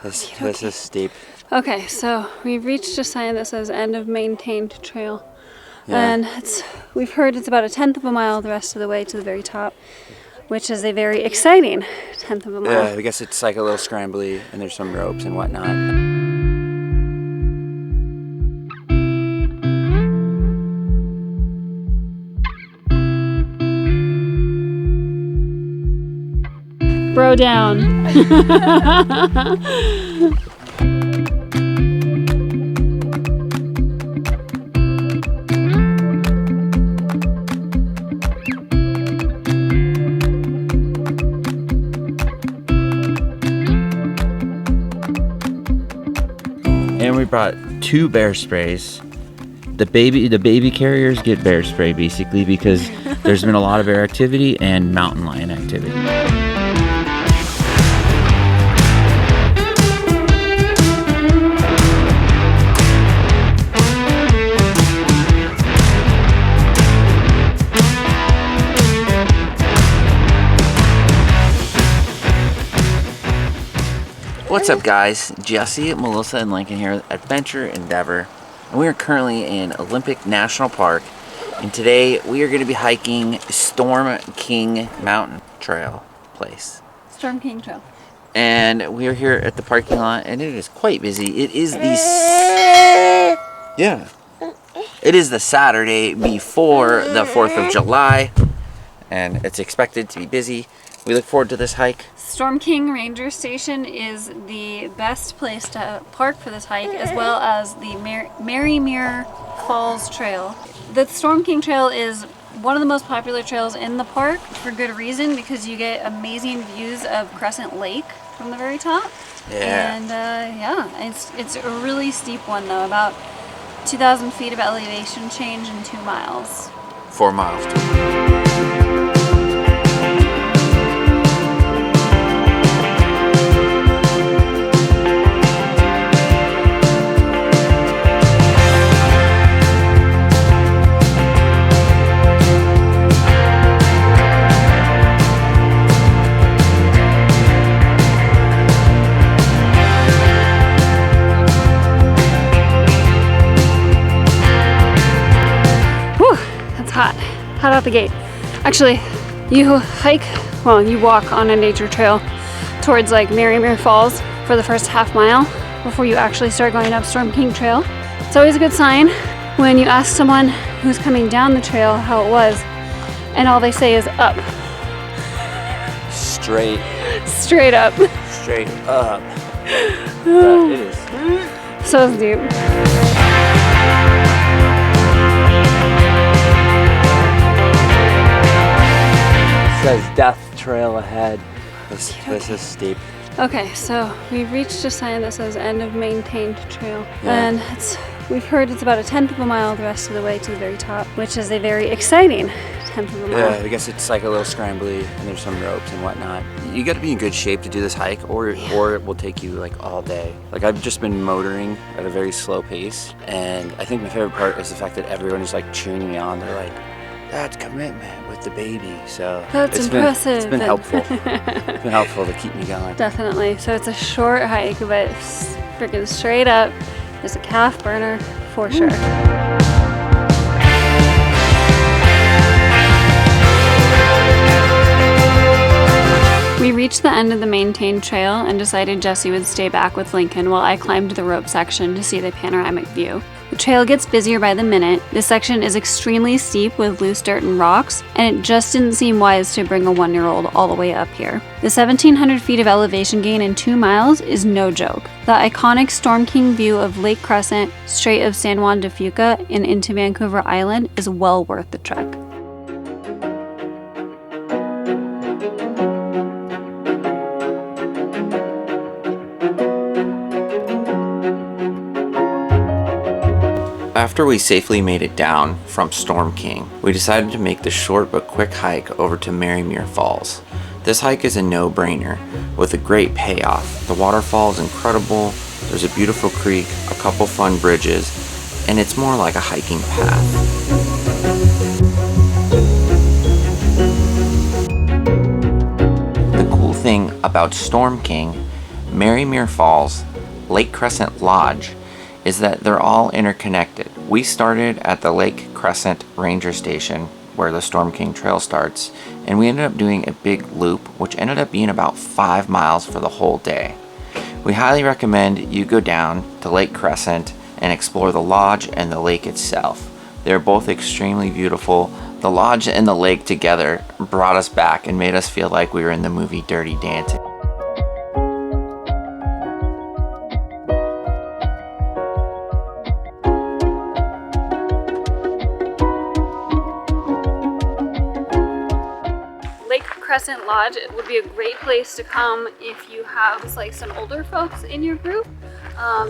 This is steep. Okay, so we've reached a sign that says end of maintained trail. Yeah. And we've heard it's about 1/10 of a mile the rest of the way to the very top, which is a very exciting 1/10 of a mile. Yeah, I guess it's like a little scrambly and there's some ropes and whatnot. Bro down. And we brought 2 bear sprays. The baby carriers get bear spray basically because there's been a lot of bear activity and mountain lion activity. What's up guys? Jesse, Melissa, and Lincoln here at Adventure Endeavor. And we are currently in Olympic National Park. And today we are going to be hiking Storm King Mountain Trail place. Storm King Trail. And we are here at the parking lot and it is quite busy. It is It is the Saturday before the 4th of July. And it's expected to be busy. We look forward to this hike. Storm King Ranger Station is the best place to park for this hike, as well as the Marymere Falls Trail. The Storm King Trail is one of the most popular trails in the park for good reason, because you get amazing views of Crescent Lake from the very top. Yeah. And it's a really steep one though, about 2,000 feet of elevation change in 2 miles. 4 miles. Hot out the gate. Actually, you walk on a nature trail towards like Marymere Falls for the first half mile before you actually start going up Storm King Trail. It's always a good sign when you ask someone who's coming down the trail how it was, and all they say is up. Straight up. Straight up. But it is so steep. It says death trail ahead. This is steep. Okay, so we've reached a sign that says end of maintained trail. Yeah. And we've heard it's about 1/10 of a mile the rest of the way to the very top, which is a very exciting 1/10 of a mile. Yeah, I guess it's like a little scrambly and there's some ropes and whatnot. You got to be in good shape to do this hike, or it will take you like all day. Like I've just been motoring at a very slow pace, and I think my favorite part is the fact that everyone is like cheering me on. They're like, "That's commitment with the baby." So that's impressive. It's been helpful. It's been helpful to keep me going. Definitely. So it's a short hike, but freaking straight up. There's a calf burner for sure. We reached the end of the maintained trail and decided Jesse would stay back with Lincoln while I climbed the rope section to see the panoramic view. The trail gets busier by the minute. This section is extremely steep with loose dirt and rocks, and it just didn't seem wise to bring a 1-year-old all the way up here. The 1,700 feet of elevation gain in 2 miles is no joke. The iconic Storm King view of Lake Crescent, Strait of San Juan de Fuca, and into Vancouver Island is well worth the trek. After we safely made it down from Storm King, we decided to make the short but quick hike over to Marymere Falls. This hike is a no-brainer with a great payoff. The waterfall is incredible, there's a beautiful creek, a couple fun bridges, and it's more like a hiking path. The cool thing about Storm King, Marymere Falls, Lake Crescent Lodge is that they're all interconnected. We started at the Lake Crescent Ranger Station where the Storm King Trail starts, and we ended up doing a big loop which ended up being about 5 miles for the whole day. We highly recommend you go down to Lake Crescent and explore the lodge and the lake itself. They're both extremely beautiful. The lodge and the lake together brought us back and made us feel like we were in the movie Dirty Dancing. Lake Crescent Lodge would be a great place to come if you have like some older folks in your group,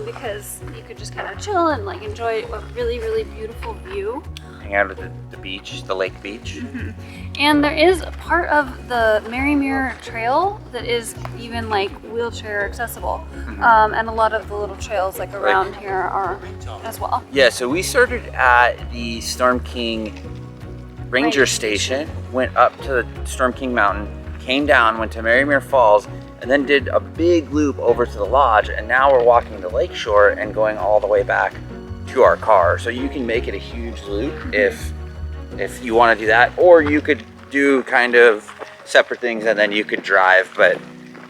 because you could just kind of chill and like enjoy a really, really beautiful view. Hang out at the beach, the lake beach. Mm-hmm. And there is a part of the Marymere Trail that is even like wheelchair accessible. Mm-hmm. And a lot of the little trails like around here are as well. Yeah, so we started at the Storm King Ranger Station, went up to the Storm King Mountain, came down, went to Marymere Falls, and then did a big loop over to the lodge, and now we're walking the lakeshore and going all the way back to our car. So you can make it a huge loop if you want to do that, or you could do kind of separate things and then you could drive. But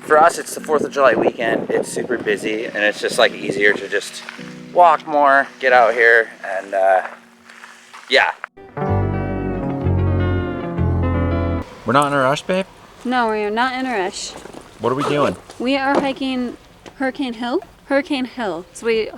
for us, it's the 4th of July weekend. It's super busy, and it's just like easier to just walk more, get out here, and yeah. We're not in a rush, babe? No, we are not in a rush. What are we doing? We are hiking Hurricane Hill. So we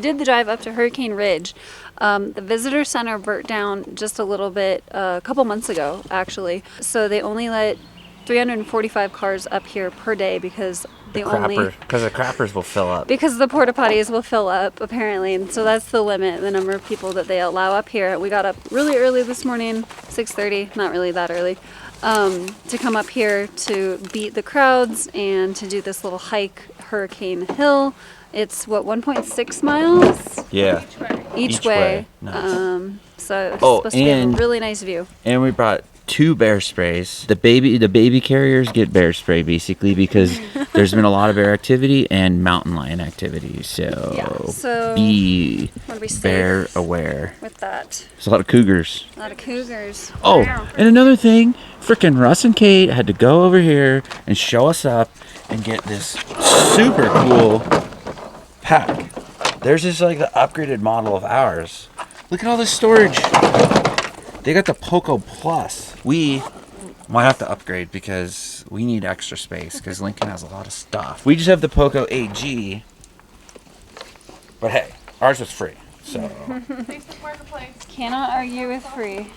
did the drive up to Hurricane Ridge. The visitor center burnt down just a little bit a couple months ago, actually. So they only let 345 cars up here per day because the crappers will fill up. Because the porta potties will fill up, apparently, and so that's the limit, the number of people that they allow up here. We got up really early this morning, 6:30, not really that early, to come up here to beat the crowds and to do this little hike, Hurricane Hill. It's 1.6 miles? Yeah. Each way. Nice. So it's supposed to be a really nice view. And we brought 2 bear sprays. The baby carriers get bear spray basically because there's been a lot of bear activity and mountain lion activity. So be bear aware with that. There's a lot of cougars. Oh, and another thing, freaking Russ and Kate had to go over here and show us up and get this super cool pack. Theirs is like the upgraded model of ours. Look at all this storage. They got the Poco Plus. We might have to upgrade because we need extra space because Lincoln has a lot of stuff. We just have the Poco AG, but hey, ours was free, so. Cannot argue with free.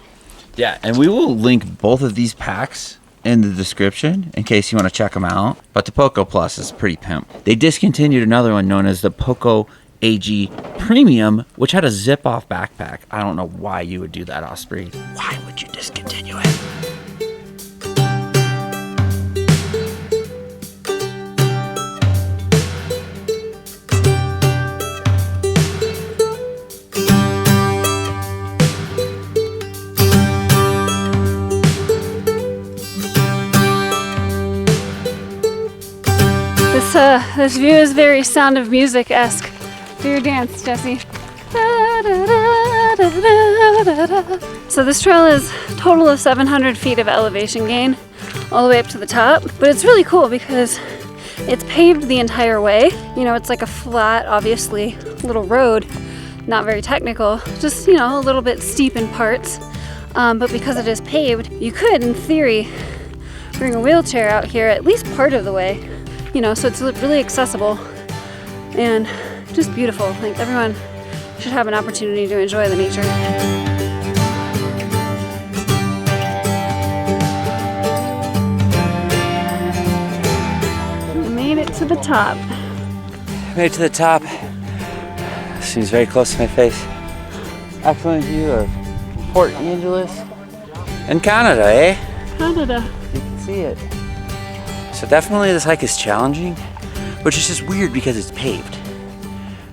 Yeah, and we will link both of these packs in the description in case you want to check them out. But the Poco Plus is pretty pimp. They discontinued another one known as the Poco AG Premium, which had a zip-off backpack. I don't know why you would do that, Osprey. Why would you discontinue it? This view is very Sound of Music-esque. Do your dance, Jesse. So this trail is a total of 700 feet of elevation gain all the way up to the top. But it's really cool because it's paved the entire way. You know, it's like a flat, obviously, little road. Not very technical, just, you know, a little bit steep in parts. But because it is paved, you could, in theory, bring a wheelchair out here at least part of the way. You know, so it's really accessible and just beautiful. Like, everyone should have an opportunity to enjoy the nature. We made it to the top. Made it to the top. Seems very close to my face. Excellent view of Port Angeles and Canada, eh? Canada. You can see it. So definitely this hike is challenging, which is just weird because it's paved,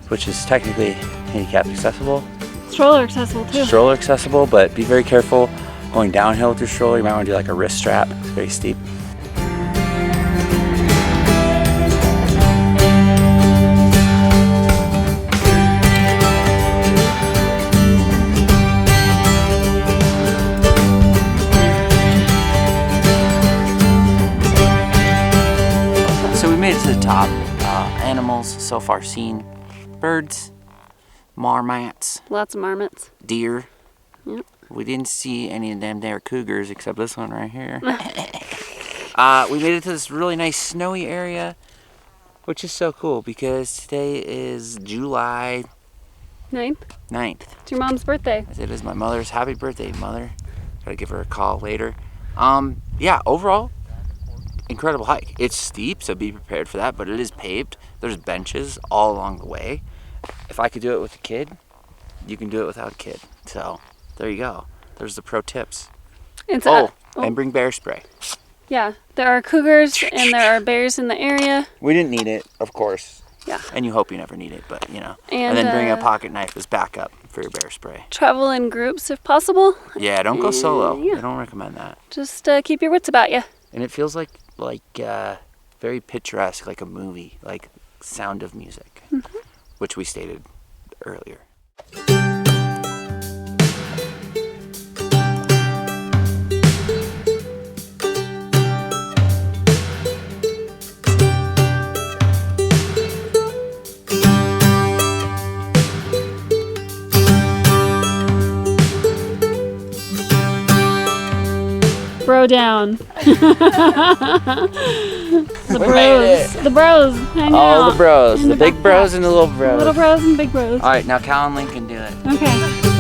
which is technically handicap accessible. Stroller accessible too. Stroller accessible, but be very careful going downhill with your stroller. You might want to do like a wrist strap. It's very steep. So we made it to the top. Animals so far seen. Birds, marmots, Lots of marmots. deer. Yep. We didn't see any of them there cougars except this one right here. We made it to this really nice snowy area, which is so cool because today is July 9th. 9th. It's your mom's birthday. It is my mother's. Happy birthday, Mother. Gotta give her a call later. Yeah, overall, incredible hike. It's steep, so be prepared for that, but it is paved. There's benches all along the way. If I could do it with a kid, you can do it without a kid. So there you go. There's the pro tips. It's And bring bear spray. Yeah, there are cougars and there are bears in the area. We didn't need it, of course. Yeah. And you hope you never need it, but you know. And then bring a pocket knife as backup for your bear spray. Travel in groups if possible. Yeah, don't go solo. Yeah. I don't recommend that. Just keep your wits about you. And it feels like very picturesque, like a movie, like Sound of Music, which we stated earlier. Bro down. The bros hang out. All the bros, in the big backpack. bros and the little bros. Little bros and big bros. All right, now Cal and Lincoln do it. Okay.